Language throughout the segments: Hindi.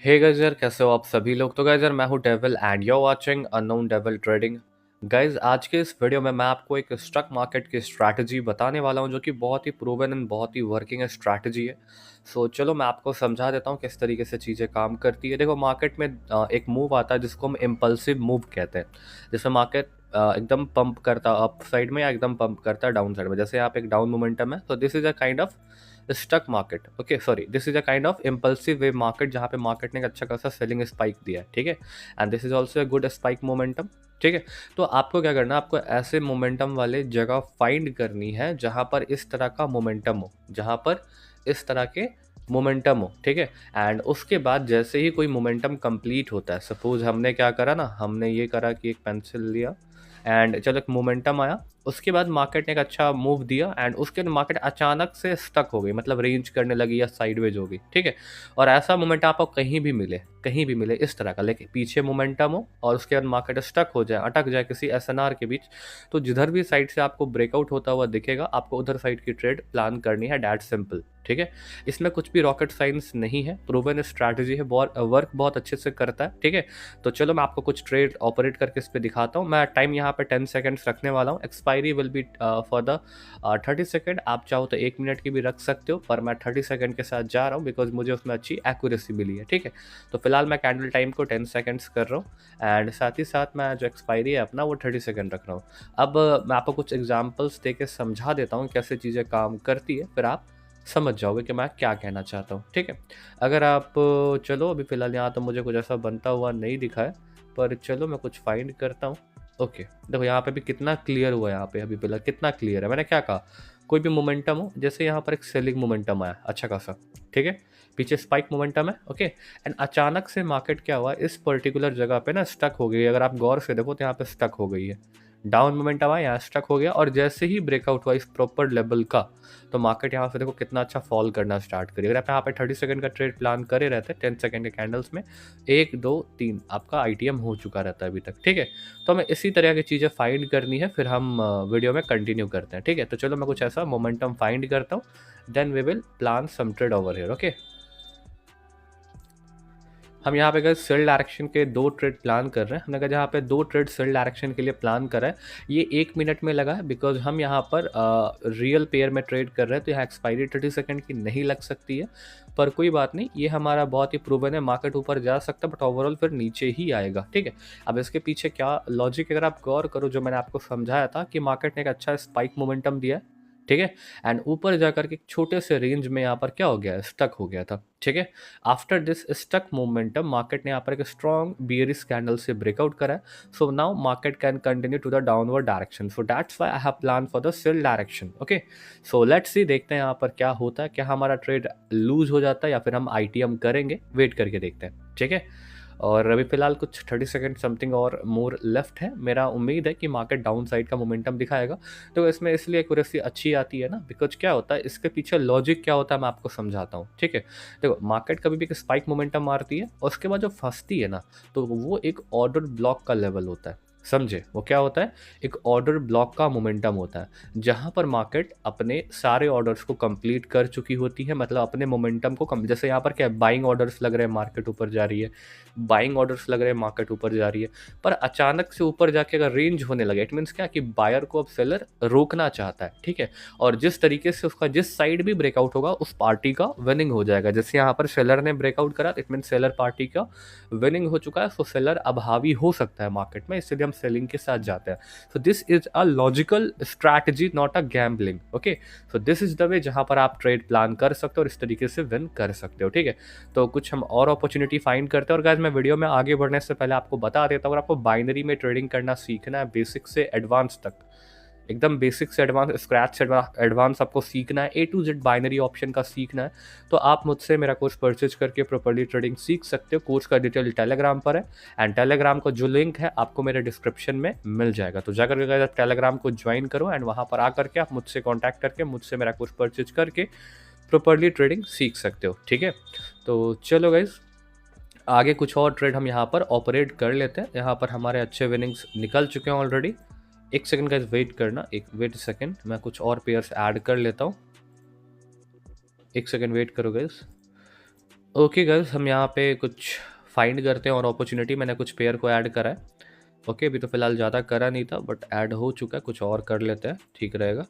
हे गाइस यार, कैसे हो आप सभी लोग। तो गाइस यार, मैं हूँ devil and you are watching unknown devil trading. Guys आज के इस वीडियो में मैं आपको एक स्टॉक मार्केट की स्ट्रैटेजी बताने वाला हूँ जो कि बहुत ही प्रूवन एंड बहुत ही वर्किंग स्ट्रैटेजी है। सो चलो मैं आपको समझा देता हूँ किस तरीके से चीज़ें काम करती है। देखो, मार्केट में एक मूव आता है जिसको हम इम्पल्सिव मूव कहते हैं। जैसे मार्केट एकदम पंप करता अप साइड में या एकदम पंप करता है डाउन साइड में। जैसे यहाँ पे एक डाउन मोमेंटम है, तो this is a kind of stock market. Okay, sorry, this is a kind of impulsive wave market जहाँ पे मार्केट ने एक अच्छा खासा सेलिंग स्पाइक दिया है। ठीक है, and this is also a good spike momentum. ठीक है, तो आपको क्या करना है, आपको ऐसे मोमेंटम वाले जगह फाइंड करनी है जहाँ पर इस तरह का मोमेंटम हो, जहाँ पर इस तरह के मोमेंटम हो। ठीक है, एंड उसके बाद जैसे ही कोई मोमेंटम कंप्लीट होता है, सपोज हमने क्या करा ना, हमने ये करा कि एक पेंसिल लिया एंड चलो एक मोमेंटम आया, उसके बाद मार्केट ने एक अच्छा मूव दिया एंड उसके बाद मार्केट अचानक से स्टक हो गई, मतलब रेंज करने लगी या साइडवेज हो गई। ठीक है, और ऐसा मोमेंट आपको कहीं भी मिले इस तरह का, लेकिन पीछे मोमेंटम हो और उसके बाद मार्केट स्टक हो जाए, अटक जाए किसी एसएनआर के बीच, तो जिधर भी साइड से आपको ब्रेकआउट होता हुआ दिखेगा, आपको उधर साइड की ट्रेड प्लान करनी है। That simple. ठीक है, इसमें कुछ भी रॉकेट साइंस नहीं है, प्रूवन स्ट्रैटेजी है, वर्क बहुत अच्छे से करता है। ठीक है, तो चलो मैं आपको कुछ ट्रेड ऑपरेट करके इस पर दिखाता हूँ। मैं टाइम यहाँ पे 10 सेकंड्स रखने वाला हूँ। Expiry will be for the 30 second. आप चाहो तो 1 मिनट की भी रख सकते हो, पर मैं 30 सेकंड के साथ जा रहा हूँ बिकॉज मुझे उसमें अच्छी एक्यूरेसी मिली है। ठीक है, तो फिलहाल मैं कैंडल टाइम को 10 सेकंड्स कर रहा हूँ एंड साथ ही साथ मैं जो एक्सपायरी है अपना वो 30 सेकंड रख रहा हूँ। अब मैं आपको कुछ एग्जाम्पल्स दे के समझा देता हूँ कैसे चीज़ें काम करती है, फिर आप समझ जाओगे कि मैं क्या कहना चाहता हूँ। ठीक है, अगर आप चलो अभी फ़िलहाल यहाँ तो मुझे कुछ ऐसा बनता हुआ नहीं दिखा है, पर चलो मैं कुछ फाइंड करता हूँ। ओके, देखो यहाँ पे भी कितना क्लियर हुआ है, यहाँ पे अभी फ़िलहाल कितना क्लियर है। मैंने क्या कहा, कोई भी मोमेंटम हो, जैसे यहाँ पर एक सेलिंग मोमेंटम आया अच्छा खासा। ठीक है, पीछे स्पाइक मोमेंटम है। ओके, एंड अचानक से मार्केट क्या हुआ, इस पर्टिकुलर जगह पे ना स्टक हो गई है। अगर आप गौर से देखो तो यहाँ पे स्टक हो गई है, डाउन मोमेंटम आया, यहाँ स्टक हो गया, और जैसे ही ब्रेकआउट हुआ इस प्रॉपर लेवल का, तो मार्केट यहाँ से देखो कितना अच्छा फॉल करना स्टार्ट करिए। अगर आप यहाँ पे 30 सेकंड का ट्रेड प्लान करे रहते हैं 10 सेकंड के कैंडल्स में, 1 2 3 आपका आईटीएम हो चुका रहता है अभी तक। ठीक है, तो हमें इसी तरह की चीज़ें फाइंड करनी है, फिर हम वीडियो में कंटिन्यू करते हैं। ठीक है, तो चलो मैं कुछ ऐसा मोमेंटम फाइंड करता हूँ, then we will plan some trade over here. Okay, हम यहाँ पे गए सेल डायरेक्शन के 2 ट्रेड प्लान कर रहे हैं। हमने कहा जहाँ पे 2 ट्रेड सेल डायरेक्शन के लिए प्लान करा है, ये 1 मिनट में लगा है बिकॉज हम यहाँ पर रियल पेयर में ट्रेड कर रहे हैं, तो यहाँ एक्सपायरी 30 सेकंड की नहीं लग सकती है। पर कोई बात नहीं, ये हमारा बहुत ही प्रूवन है, मार्केट ऊपर जा सकता है बट ओवरऑल फिर नीचे ही आएगा। ठीक है, अब इसके पीछे क्या लॉजिक, अगर आप गौर करो जो मैंने आपको समझाया था कि मार्केट ने एक अच्छा स्पाइक मोमेंटम दिया है। ठीक है, एंड ऊपर जाकर के एक छोटे से रेंज में यहाँ पर क्या हो गया, स्टक हो गया था। ठीक है, after this stuck momentum market ने यहाँ पर एक स्ट्रॉन्ग बियरिश कैंडल से ब्रेकआउट करा है। So now market can continue to the downward direction, so that's why I have plan for the sell direction. Okay, so let's see, देखते हैं यहाँ पर क्या होता है, क्या हमारा ट्रेड लूज हो जाता है या फिर हम आईटीएम करेंगे, वेट करके देखते हैं। ठीक है, और अभी फिलहाल कुछ 30 सेकंड समथिंग और मोर लेफ्ट है। मेरा उम्मीद है कि मार्केट डाउन साइड का मोमेंटम दिखाएगा, तो इसमें इसलिए एक्यूरेसी अच्छी आती है ना, बिकॉज क्या होता है, इसके पीछे लॉजिक क्या होता है मैं आपको समझाता हूँ। ठीक है, देखो मार्केट कभी भी एक स्पाइक मोमेंटम मारती है और उसके बाद जो फंसती है ना, तो वो एक ऑर्डर ब्लॉक का लेवल होता है। समझे, वो क्या होता है, एक ऑर्डर ब्लॉक का मोमेंटम होता है, जहां पर मार्केट अपने सारे ऑर्डर्स को कंप्लीट कर चुकी होती है, मतलब अपने मोमेंटम को जैसे यहाँ पर क्या बाइंग ऑर्डर्स लग रहे हैं, मार्केट ऊपर जा रही है, बाइंग ऑर्डर्स लग रहे हैं, मार्केट ऊपर जा रही है, पर अचानक से ऊपर जाके अगर रेंज होने लगे, इट मीन्स क्या कि बायर को अब सेलर रोकना चाहता है। ठीक है, और जिस तरीके से उसका जिस साइड भी ब्रेकआउट होगा उस पार्टी का विनिंग हो जाएगा। जैसे यहाँ पर सेलर ने ब्रेकआउट करा, इट मीन सेलर पार्टी का विनिंग हो चुका है, सो सेलर अब हावी हो सकता है मार्केट में, इसलिए हम सेलिंग के साथ जाते हैं। So this is a logical strategy, not a gambling. Okay, so this is the way जहां पर आप ट्रेड प्लान कर सकते हो और इस तरीके से विन कर सकते हो। ठीक है, तो कुछ हम और अपॉर्चुनिटी फाइंड करते हैं। और गाइस मैं वीडियो में आगे बढ़ने से पहले आपको बता देता हूँ, अगर आपको बाइनरी में ट्रेडिंग करना सीखना है, बेसिक से एडवांस तक, एकदम बेसिक से एडवांस, स्क्रैच से एडवांस आपको सीखना है, A to Z binary option का सीखना है, तो आप मुझसे मेरा कोर्स परचेज करके प्रॉपर्ली ट्रेडिंग सीख सकते हो। कोर्स का डिटेल टेलीग्राम पर है एंड टेलीग्राम का जो लिंक है आपको मेरे डिस्क्रिप्शन में मिल जाएगा, तो जाकर के आप टेलीग्राम को ज्वाइन करो एंड वहाँ पर आकर के आप मुझसे कॉन्टैक्ट करके मुझसे मेरा कोर्स परचेज करके प्रॉपर्ली ट्रेडिंग सीख सकते हो। ठीक है, तो चलो गाइज आगे कुछ और ट्रेड हम यहाँ पर ऑपरेट कर लेते हैं। यहाँ पर हमारे अच्छे विनिंग्स निकल चुके हैं ऑलरेडी। एक सेकंड गाइस वेट करना, एक वेट सेकंड, मैं कुछ और पेयर्स ऐड कर लेता हूँ। एक सेकंड वेट करो गाइस। ओके गाइस, हम यहाँ पे कुछ फाइंड करते हैं और अपॉर्चुनिटी मैंने कुछ पेयर को ऐड करा है। ओके, अभी तो फिलहाल ज़्यादा करा नहीं था बट ऐड हो चुका है, कुछ और कर लेते हैं, ठीक रहेगा।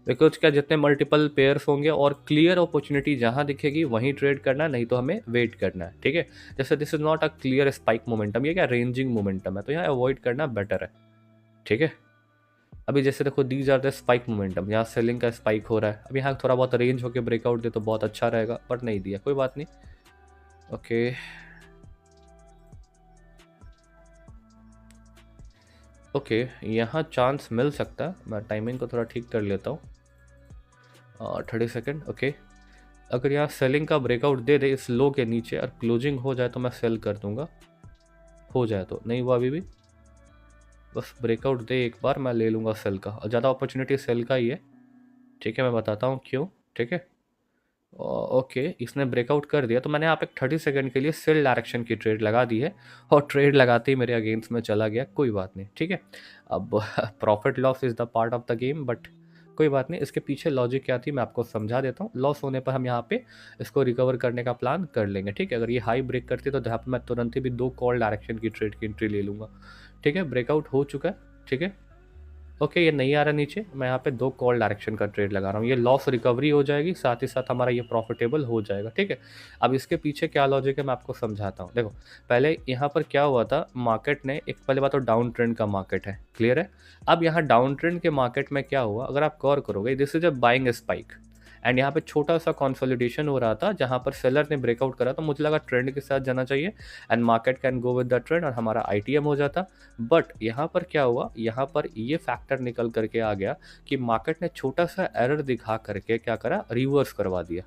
बिकॉज क्या, जितने मल्टीपल पेयर्स होंगे और क्लियर अपॉर्चुनिटी जहाँ दिखेगी वहीं ट्रेड करना है, नहीं तो हमें वेट करना है, ठीक है। जैसे this is not a clear spike momentum, ये क्या रेंजिंग मोमेंटम है, तो यहाँ अवॉइड करना बेटर है, ठीक है। अभी जैसे देखो, these are the spike momentum, यहाँ सेलिंग का स्पाइक हो रहा है। अब यहाँ थोड़ा बहुत रेंज होकर ब्रेकआउट दे तो बहुत अच्छा रहेगा, बट नहीं दिया, कोई बात नहीं। ओके ओके, यहाँ चांस मिल सकता है। मैं टाइमिंग को थोड़ा ठीक कर लेता हूँ, 30 सेकेंड। ओके, अगर यहाँ सेलिंग का ब्रेकआउट दे दे इस लो के नीचे और क्लोजिंग हो जाए तो मैं सेल कर दूंगा। हो जाए तो, नहीं हुआ अभी भी, बस ब्रेकआउट दे एक बार, मैं ले लूँगा सेल का, और ज़्यादा अपॉर्चुनिटी सेल का ही है, ठीक है। मैं बताता हूँ क्यों, ठीक है। ओके, इसने ब्रेकआउट कर दिया तो मैंने यहाँ पे 30 सेकेंड के लिए सेल डायरेक्शन की ट्रेड लगा दी है, और ट्रेड लगाते ही मेरे अगेंस्ट में चला गया, कोई बात नहीं, ठीक है। अब profit loss is the part of the game, but कोई बात नहीं। इसके पीछे लॉजिक क्या थी मैं आपको समझा देता हूँ। लॉस होने पर हम यहाँ पे इसको रिकवर करने का प्लान कर लेंगे, ठीक है। अगर ये हाई ब्रेक करती है तो यहाँ पे मैं तुरंत ही भी 2 कॉल डायरेक्शन की ट्रेड की एंट्री ले लूँगा, ठीक है। ब्रेकआउट हो चुका है, ठीक है। ओके, ये नहीं आ रहा नीचे, मैं यहाँ पे 2 कॉल डायरेक्शन का ट्रेड लगा रहा हूँ। ये लॉस रिकवरी हो जाएगी, साथ ही साथ हमारा ये प्रॉफिटेबल हो जाएगा, ठीक है। अब इसके पीछे क्या लॉजिक है मैं आपको समझाता हूँ। देखो, पहले यहाँ पर क्या हुआ था, मार्केट ने एक, पहले बात तो डाउन ट्रेंड का मार्केट है, क्लियर है। अब यहाँ डाउन ट्रेंड के मार्केट में क्या हुआ, अगर आप गौर करोगे, this is a buying spike, and यहाँ पे छोटा सा कंसोलिडेशन हो रहा था जहाँ पर सेलर ने ब्रेकआउट करा, तो मुझे लगा ट्रेंड के साथ जाना चाहिए and market can go with the trend और हमारा आईटीएम हो जाता। बट यहाँ पर क्या हुआ, यहाँ पर ये फैक्टर निकल करके आ गया कि मार्केट ने छोटा सा एरर दिखा करके क्या करा, रिवर्स करवा दिया,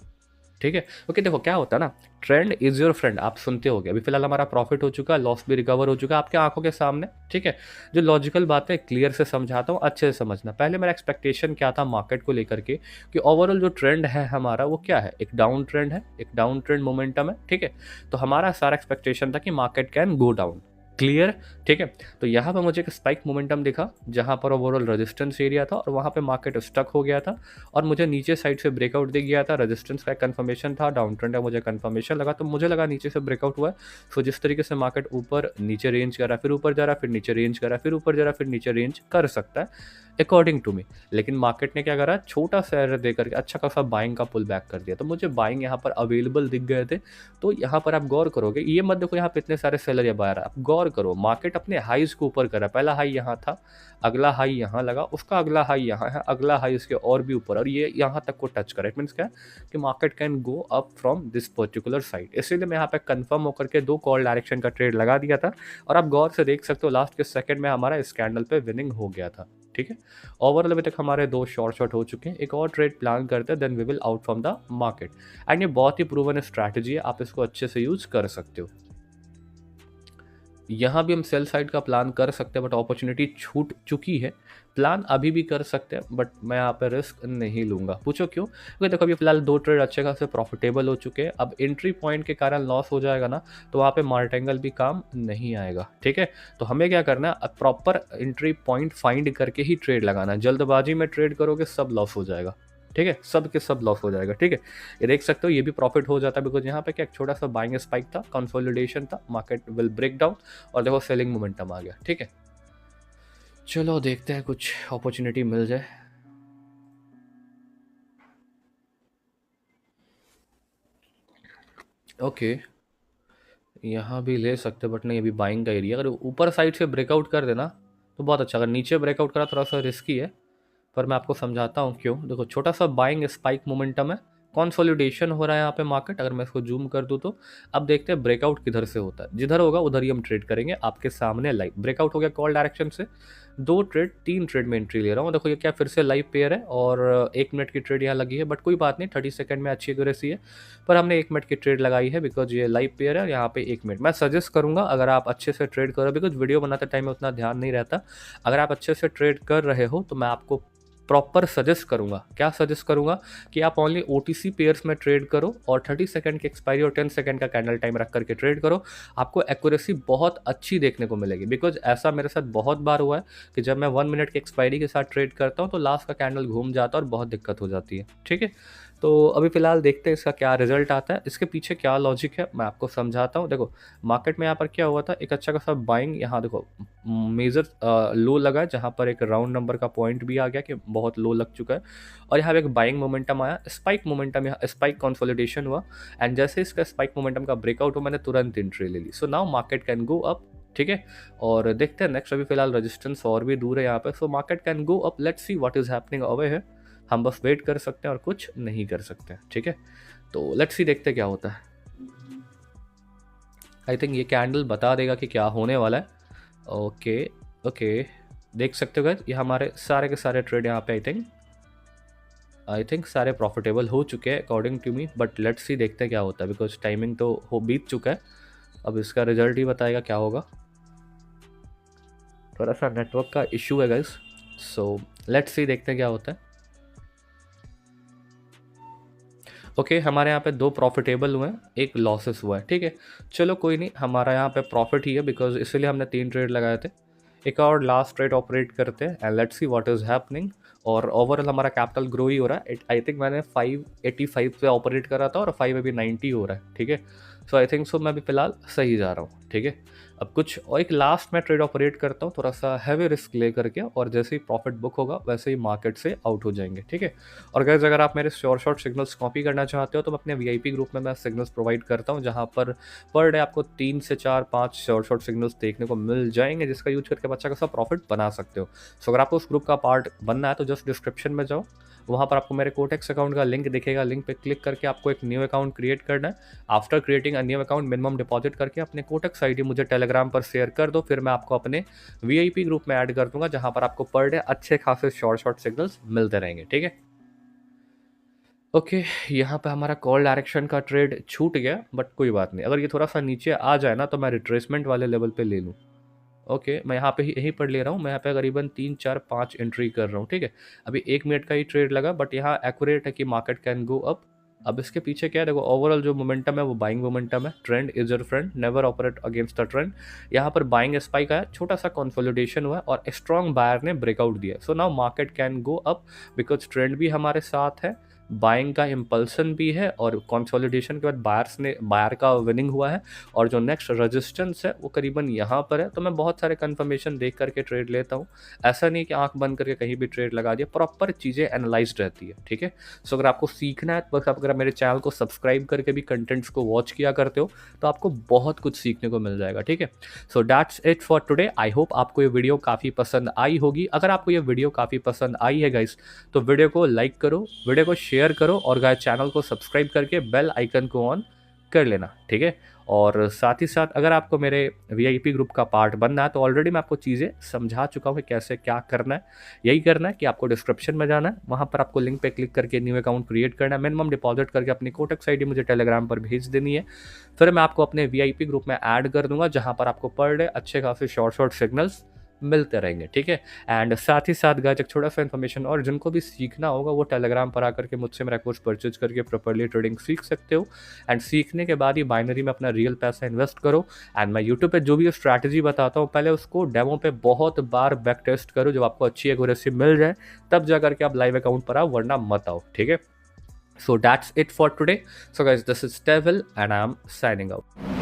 ठीक है। ओके, देखो क्या होता है ना, ट्रेंड इज योर फ्रेंड, आप सुनते होगे। अभी फिलहाल हमारा प्रॉफिट हो चुका है, लॉस भी रिकवर हो चुका है आपके आंखों के सामने, ठीक है। जो लॉजिकल बातें क्लियर से समझाता हूँ, अच्छे से समझना। पहले मेरा एक्सपेक्टेशन क्या था मार्केट को लेकर के, कि ओवरऑल जो ट्रेंड है हमारा वो क्या है, एक डाउन ट्रेंड है, एक डाउन ट्रेंड मोमेंटम है, ठीक है। तो हमारा सारा एक्सपेक्टेशन था कि market can go down, clear, ठीक है। तो यहाँ पर मुझे एक स्पाइक मोमेंटम दिखा जहाँ पर ओवरऑल रेजिस्टेंस एरिया था और वहाँ पे मार्केट स्टक हो गया था, और मुझे नीचे साइड से ब्रेकआउट दिख गया था, रेजिस्टेंस का कंफर्मेशन था, डाउन ट्रेंड का मुझे कंफर्मेशन लगा, तो मुझे लगा नीचे से ब्रेकआउट हुआ है। सो जिस तरीके से मार्केट ऊपर नीचे रेंज कर रहा है, फिर ऊपर जा रहा है, फिर नीचे रेंज कर रहा है, फिर ऊपर जा रहा है, फिर नीचे रेंज कर सकता है अकॉर्डिंग टू मी। लेकिन मार्केट ने क्या करा, छोटा सा एरर दे करके अच्छा खासा बाइंग का पुल बैक कर दिया, तो मुझे बाइंग यहाँ पर अवेलेबल दिख गए थे। तो यहाँ पर आप गौर करोगे, ये मत देखो यहाँ पे इतने सारे सेलर या बायर, आप गौर करो, मार्केट अपने हाईज को ऊपर करा, पहला हाई यहाँ था, अगला हाई यहाँ लगा, उसका अगला हाई यहाँ है, अगला हाई इसके और भी ऊपर, और ये यहाँ तक को टच करा। इट मीन्स क्या है कि market can go up from this particular side, इसीलिए मैं यहाँ पे कंफर्म होकर के 2 कॉल डायरेक्शन का ट्रेड लगा दिया था। और आप गौर से देख सकते हो लास्ट के सेकंड में हमारा इस कैंडल पे विनिंग हो गया था, ठीक है। ओवरऑल अभी तक हमारे 2 शॉर्ट हो चुके हैं, एक और ट्रेड प्लान करते हैं, then we will out from the market. And ये बहुत ही प्रूवन स्ट्रैटेजी है, आप इसको अच्छे से यूज कर सकते हो। यहाँ भी हम सेल साइड का प्लान कर सकते हैं, बट अपॉर्चुनिटी छूट चुकी है। प्लान अभी भी कर सकते हैं, बट मैं यहाँ पे रिस्क नहीं लूँगा। पूछो क्यों, क्योंकि देखो अभी फिलहाल 2 ट्रेड अच्छे खासे प्रॉफिटेबल हो चुके हैं। अब एंट्री पॉइंट के कारण लॉस हो जाएगा ना, तो वहाँ पे मार्टेंगल भी काम नहीं आएगा, ठीक है। तो हमें क्या करना है, प्रॉपर एंट्री पॉइंट फाइंड करके ही ट्रेड लगाना है। जल्दबाजी में ट्रेड करोगे सब लॉस हो जाएगा, ठीक है, सब के सब लॉस हो जाएगा, ठीक है। ये देख सकते हो, ये भी प्रॉफिट हो जाता है, बिकॉज यहाँ पे क्या एक छोटा सा बाइंग स्पाइक था, कंसोलिडेशन था, मार्केट विल ब्रेक डाउन, और देखो सेलिंग मोमेंटम आ गया, ठीक है। चलो देखते हैं कुछ अपॉर्चुनिटी मिल जाए। ओके, यहाँ भी ले सकते, बट नहीं, अभी बाइंग का एरिया, अगर ऊपर साइड से ब्रेकआउट कर देना तो बहुत अच्छा, अगर नीचे ब्रेकआउट करा थोड़ा सा रिस्की है, पर मैं आपको समझाता हूँ क्यों। देखो छोटा सा बाइंग स्पाइक मोमेंटम है, कंसोलिडेशन हो रहा है यहाँ पे मार्केट, अगर मैं इसको जूम कर दूँ तो अब देखते हैं ब्रेकआउट किधर से होता है। जिधर होगा उधर ही हम ट्रेड करेंगे, आपके सामने लाइव ब्रेकआउट हो गया कॉल डायरेक्शन से, 2 ट्रेड 3 ट्रेड में एंट्री ले रहा हूँ। देखो ये क्या फिर से लाइव पेयर है, और 1 मिनट की ट्रेड यहाँ लगी है, बट कोई बात नहीं, 30 सेकंड में अच्छी एक्यूरेसी है, पर हमने 1 मिनट की ट्रेड लगाई है बिकॉज ये लाइव पेयर है, यहाँ पे 1 मिनट। मैं सजेस्ट करूँगा अगर आप अच्छे से ट्रेड करो, बिकॉज वीडियो बनाते टाइम में उतना ध्यान नहीं रहता, अगर आप अच्छे से ट्रेड कर रहे हो तो मैं आपको प्रॉपर सजेस्ट करूंगा, क्या सजेस्ट करूंगा, कि आप ओनली ओटीसी पेयर्स में ट्रेड करो और 30 सेकंड की एक्सपायरी और 10 सेकंड का कैंडल टाइम रख करके ट्रेड करो। आपको एक्यूरेसी बहुत अच्छी देखने को मिलेगी, बिकॉज ऐसा मेरे साथ बहुत बार हुआ है कि जब मैं 1 मिनट की एक्सपायरी के साथ ट्रेड करता हूँ तो लास्ट का कैंडल घूम जाता है और बहुत दिक्कत हो जाती है, ठीक है। तो अभी फ़िलहाल देखते हैं इसका क्या रिज़ल्ट आता है, इसके पीछे क्या लॉजिक है मैं आपको समझाता हूँ। देखो, मार्केट में यहाँ पर क्या हुआ था, एक अच्छा खासा बाइंग यहाँ देखो मेजर लो लगा है, जहाँ पर एक राउंड नंबर का पॉइंट भी आ गया कि बहुत लो लग चुका है, और यहाँ पे एक बाइंग मोमेंटम आया, स्पाइक मोमेंटम, यहाँ स्पाइक कंसोलिडेशन हुआ, एंड जैसे इसका स्पाइक मोमेंटम का ब्रेकआउट हुआ मैंने तुरंत एंट्री ले ली। So now market can go up, ठीक है। और देखते हैं नेक्स्ट, अभी फिलहाल रेजिस्टेंस और भी दूर है यहाँ पे, so market can go up, let's see what is happening away है। हम बस वेट कर सकते हैं और कुछ नहीं कर सकते, ठीक है। तो लेट्स सी, देखते हैं क्या होता है। आई थिंक ये कैंडल बता देगा कि क्या होने वाला है। ओके ओके, देख सकते हो गाइस, ये हमारे सारे के सारे ट्रेड यहाँ पे आई थिंक सारे प्रॉफिटेबल हो चुके हैं according to me, but let's see, देखते हैं क्या होता है, बिकॉज टाइमिंग तो हो बीत चुका है। अब इसका रिजल्ट ही बताएगा क्या होगा। थोड़ा सा नेटवर्क का इशू है गाइस, सो लेट्स सी, देखते हैं क्या होता है। ओके, हमारे यहाँ पे 2 प्रॉफिटेबल हुए हैं, एक लॉसेस हुआ है, ठीक है। चलो कोई नहीं, हमारा यहाँ पे प्रॉफिट ही है, बिकॉज इसीलिए हमने 3 ट्रेड लगाए थे। एक और लास्ट ट्रेड ऑपरेट करते हैं and let's see what is happening. और ओवरऑल हमारा कैपिटल ग्रो ही हो रहा है। आई थिंक मैंने 585 पे ऑपरेट करा था और 5 अभी 90 हो रहा है, ठीक है। सो आई थिंक सो मैं अभी फिलहाल सही जा रहा हूँ, ठीक है। अब कुछ और एक लास्ट में ट्रेड ऑपरेट करता हूँ, थोड़ा सा हैवी रिस्क ले करके, और जैसे ही प्रॉफिट बुक होगा वैसे ही मार्केट से आउट हो जाएंगे, ठीक है। और गाइस, अगर आप मेरे श्योर शॉट सिग्नल्स कॉपी करना चाहते हो तो मैं अपने वीआईपी ग्रुप में मैं सिग्नल्स प्रोवाइड करता हूँ, जहाँ पर डे आपको 3 से 4 5 श्योर शॉट सिग्नल्स देखने को मिल जाएंगे, जिसका यूज करके अच्छा खासा प्रॉफिट बना सकते हो। सो अगर आपको उस ग्रुप का पार्ट बनना है तो जस्ट डिस्क्रिप्शन में जाओ, वहाँ पर आपको मेरे कोटेक्स अकाउंट का लिंक दिखेगा, लिंक पे क्लिक करके आपको एक न्यू अकाउंट क्रिएट करना है। After creating a new account, minimum deposit करके अपने कोटेक्स आईडी मुझे टेलीग्राम पर शेयर कर दो, फिर मैं आपको अपने वीआईपी ग्रुप में ऐड कर दूंगा, जहाँ पर आपको पर डे अच्छे खासे शॉर्ट सिग्नल्स मिलते रहेंगे, ठीक है। ओके, यहाँ पे हमारा कॉल डायरेक्शन का ट्रेड छूट गया, बट कोई बात नहीं, अगर ये थोड़ा सा नीचे आ जाए ना तो मैं रिट्रेसमेंट वाले लेवल पे ले लूँ। ओके, मैं यहाँ पे यहीं पर ले रहा हूँ, मैं यहाँ पे करीबन 3 4 5 एंट्री कर रहा हूँ, ठीक है। अभी 1 मिनट का ही ट्रेड लगा, बट यहाँ एक्यूरेट है कि मार्केट कैन गो अप। अब इसके पीछे क्या है, देखो ओवरऑल जो मोमेंटम है वो बाइंग मोमेंटम है, trend is your friend, never operate against the trend. यहाँ पर बाइंग स्पाइक आया, छोटा सा कंसोलिडेशन हुआ और स्ट्रॉन्ग बायर ने ब्रेकआउट दिया। सो now market can go up, because trend भी हमारे साथ है, बाइंग का इम्पल्सन भी है, और कंसोलिडेशन के बाद बायर का विनिंग हुआ है, और जो नेक्स्ट रेजिस्टेंस है वो करीबन यहाँ पर है। तो मैं बहुत सारे कंफर्मेशन देख करके ट्रेड लेता हूँ, ऐसा नहीं कि आंख बंद करके कहीं भी ट्रेड लगा दिया, प्रॉपर चीज़ें एनालाइज्ड रहती है, ठीक है। सो अगर आपको सीखना है तो बस आप अगर मेरे चैनल को सब्सक्राइब करके भी कंटेंट्स को वॉच किया करते हो तो आपको बहुत कुछ सीखने को मिल जाएगा, ठीक है। So that's it for today. I hope आपको ये वीडियो काफ़ी पसंद आई होगी। अगर आपको ये वीडियो काफ़ी पसंद आई है गाइस, तो वीडियो को लाइक करो, वीडियो को शेयर करो, और गाइस चैनल को सब्सक्राइब करके बेल आइकन को ऑन कर लेना, ठीक है। और साथ ही साथ अगर आपको मेरे वीआईपी ग्रुप का पार्ट बनना है तो ऑलरेडी मैं आपको चीज़ें समझा चुका हूँ कि कैसे क्या करना है। यही करना है कि आपको डिस्क्रिप्शन में जाना है, वहाँ पर आपको लिंक पे क्लिक करके न्यू अकाउंट क्रिएट करना है, मिनिमम डिपॉजिट करके अपनी कोटेक्स आईडी मुझे टेलीग्राम पर भेज देनी है, फिर मैं आपको अपने वीआईपी ग्रुप में ऐड कर दूंगा, जहाँ पर आपको पर डे अच्छे खासे शॉर्ट सिग्नल्स मिलते रहेंगे, ठीक है। एंड साथ ही साथ गाइस एक छोटा सा इन्फॉर्मेशन, और जिनको भी सीखना होगा वो टेलीग्राम पर आकर के मुझसे मेरा कोर्स परचेज करके प्रॉपर्ली ट्रेडिंग सीख सकते हो। एंड सीखने के बाद ही बाइनरी में अपना रियल पैसा इन्वेस्ट करो। एंड मैं यूट्यूब पे जो भी स्ट्रैटेजी बताता हूँ पहले उसको डेमो पे बहुत बार बैक टेस्ट करो, जब आपको अच्छी एक्यूरेसी मिल जाए तब जा करके आप लाइव अकाउंट पर आओ, वरना मत आओ, ठीक है। So that's it for today. So guys, this is devil and I am signing out.